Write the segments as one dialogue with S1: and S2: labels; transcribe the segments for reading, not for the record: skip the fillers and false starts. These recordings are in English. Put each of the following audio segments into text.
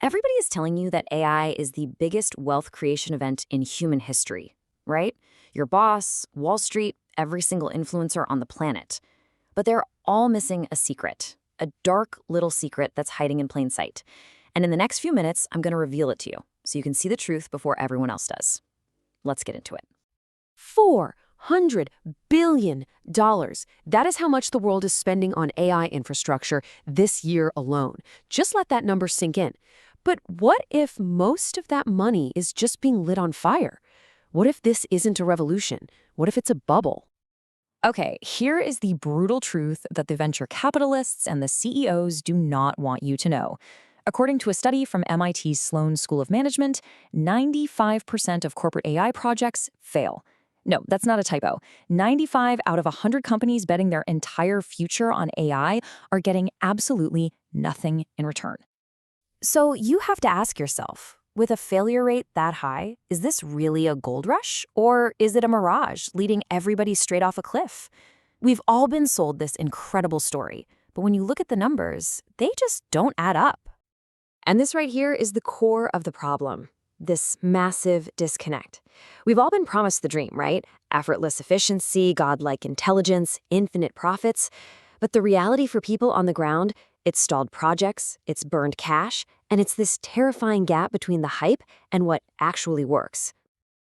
S1: Everybody is telling you that AI is the biggest wealth creation event in human history, right? Your boss, Wall Street, every single influencer on the planet. But they're all missing a secret, a dark little secret that's hiding in plain sight. And in the next few minutes, I'm going to reveal it to you so you can see the truth before everyone else does. Let's get into it.
S2: $400 billion. That is how much the world is spending on AI infrastructure this year alone. Just let that number sink in. But what if most of that money is just being lit on fire? What if this isn't a revolution? What if it's a bubble?
S3: Okay, here is the brutal truth that the venture capitalists and the CEOs do not want you to know. According to a study from MIT's Sloan School of Management, 95% of corporate AI projects fail. No, that's not a typo. 95 out of 100 companies betting their entire future on AI are getting absolutely nothing in return.
S1: So you have to ask yourself, with a failure rate that high, is this really a gold rush? Or is it a mirage leading everybody straight off a cliff? We've all been sold this incredible story, but when you look at the numbers, they just don't add up.
S2: And this right here is the core of the problem, this massive disconnect. We've all been promised the dream, right? Effortless efficiency, godlike intelligence, infinite profits. But the reality for people on the ground, it's stalled projects, it's burned cash, and it's this terrifying gap between the hype and what actually works.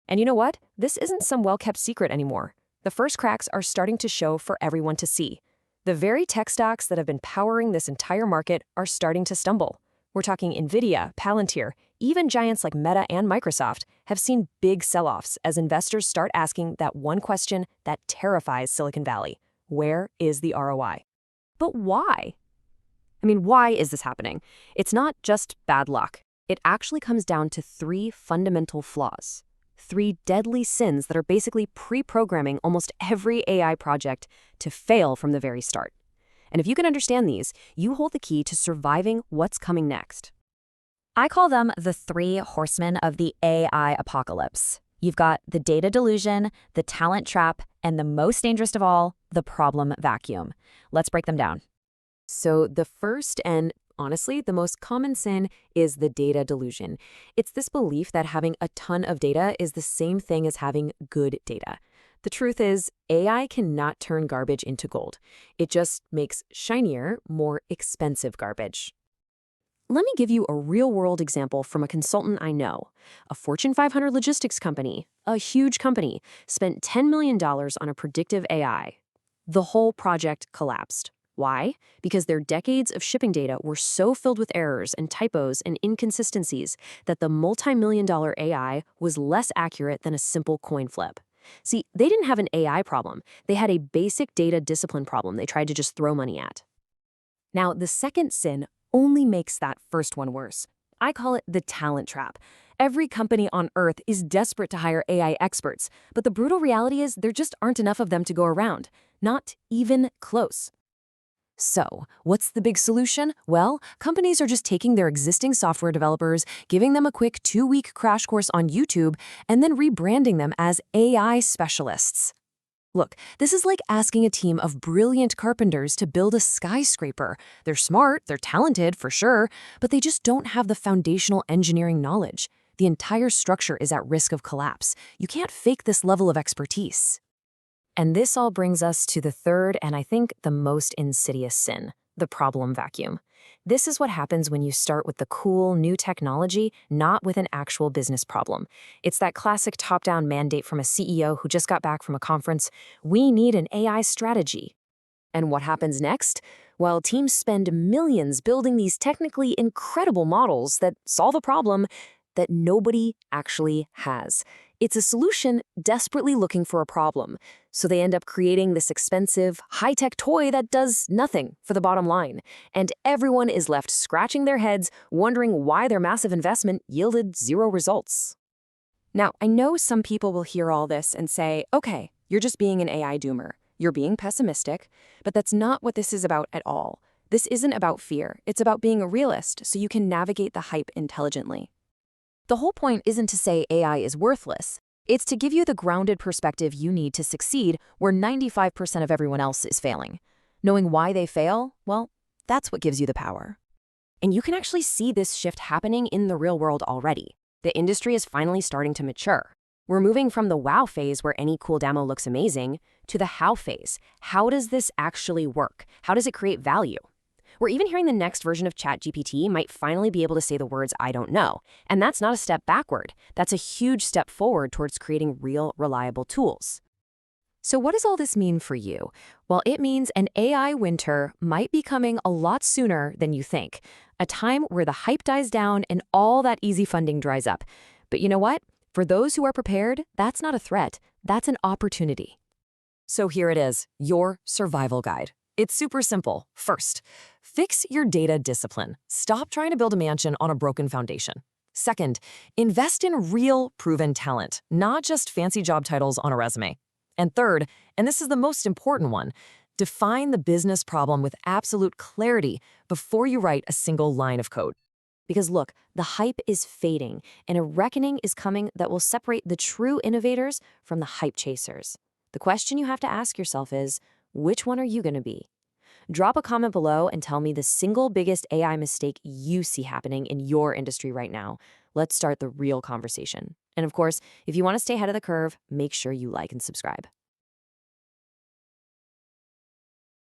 S4: And you know what? This isn't some well-kept secret anymore. The first cracks are starting to show for everyone to see. The very tech stocks that have been powering this entire market are starting to stumble. We're talking Nvidia, Palantir, even giants like Meta and Microsoft have seen big sell-offs as investors start asking that one question that terrifies Silicon Valley. Where is the ROI?
S2: But why? Why is this happening? It's not just bad luck. It actually comes down to three fundamental flaws. Three deadly sins that are basically pre-programming almost every AI project to fail from the very start. And if you can understand these, you hold the key to surviving what's coming next.
S3: I call them the three horsemen of the AI apocalypse. You've got the data delusion, the talent trap, and the most dangerous of all, the problem vacuum. Let's break them down.
S2: So the first and honestly the most common sin is the data delusion. It's this belief that having a ton of data is the same thing as having good data. The truth is, AI cannot turn garbage into gold. It just makes shinier, more expensive garbage. Let me give you a real-world example from a consultant I know. A Fortune 500 logistics company, a huge company, spent $10 million on a predictive AI. The whole project collapsed. Why? Because their decades of shipping data were so filled with errors and typos and inconsistencies that the multi-million-dollar AI was less accurate than a simple coin flip. See, they didn't have an AI problem. They had a basic data discipline problem they tried to just throw money at. Now, the second sin only makes that first one worse. I call it the talent trap. Every company on Earth is desperate to hire AI experts, but the brutal reality is there just aren't enough of them to go around. Not even close. So, what's the big solution? Well, companies are just taking their existing software developers, giving them a quick 2-week crash course on YouTube, and then rebranding them as AI specialists. Look, this is like asking a team of brilliant carpenters to build a skyscraper. They're smart, they're talented, for sure, but they just don't have the foundational engineering knowledge. The entire structure is at risk of collapse. You can't fake this level of expertise. And this all brings us to the third and I think the most insidious sin, the problem vacuum. This is what happens when you start with the cool new technology, not with an actual business problem. It's that classic top-down mandate from a CEO who just got back from a conference. We need an AI strategy. And what happens next? Well, teams spend millions building these technically incredible models that solve a problem that nobody actually has. It's a solution desperately looking for a problem. So they end up creating this expensive, high-tech toy that does nothing for the bottom line. And everyone is left scratching their heads, wondering why their massive investment yielded zero results.
S4: Now, I know some people will hear all this and say, okay, you're just being an AI doomer. You're being pessimistic, but that's not what this is about at all. This isn't about fear. It's about being a realist so you can navigate the hype intelligently.
S3: The whole point isn't to say AI is worthless. It's to give you the grounded perspective you need to succeed where 95% of everyone else is failing. Knowing why they fail, well, that's what gives you the power.
S4: And you can actually see this shift happening in the real world already. The industry is finally starting to mature. We're moving from the wow phase where any cool demo looks amazing to the how phase. How does this actually work? How does it create value? We're even hearing the next version of ChatGPT might finally be able to say the words "I don't know." And that's not a step backward. That's a huge step forward towards creating real, reliable tools.
S2: So what does all this mean for you? Well, it means an AI winter might be coming a lot sooner than you think, a time where the hype dies down and all that easy funding dries up. But you know what? For those who are prepared, that's not a threat. That's an opportunity.
S3: So here it is, your survival guide. It's super simple. First, fix your data discipline. Stop trying to build a mansion on a broken foundation. Second, invest in real, proven talent, not just fancy job titles on a resume. And third, and this is the most important one, define the business problem with absolute clarity before you write a single line of code.
S1: Because look, the hype is fading, and a reckoning is coming that will separate the true innovators from the hype chasers. The question you have to ask yourself is, which one are you going to be? Drop a comment below and tell me the single biggest AI mistake you see happening in your industry right now. Let's start the real conversation. And of course, if you want to stay ahead of the curve, make sure you like and subscribe.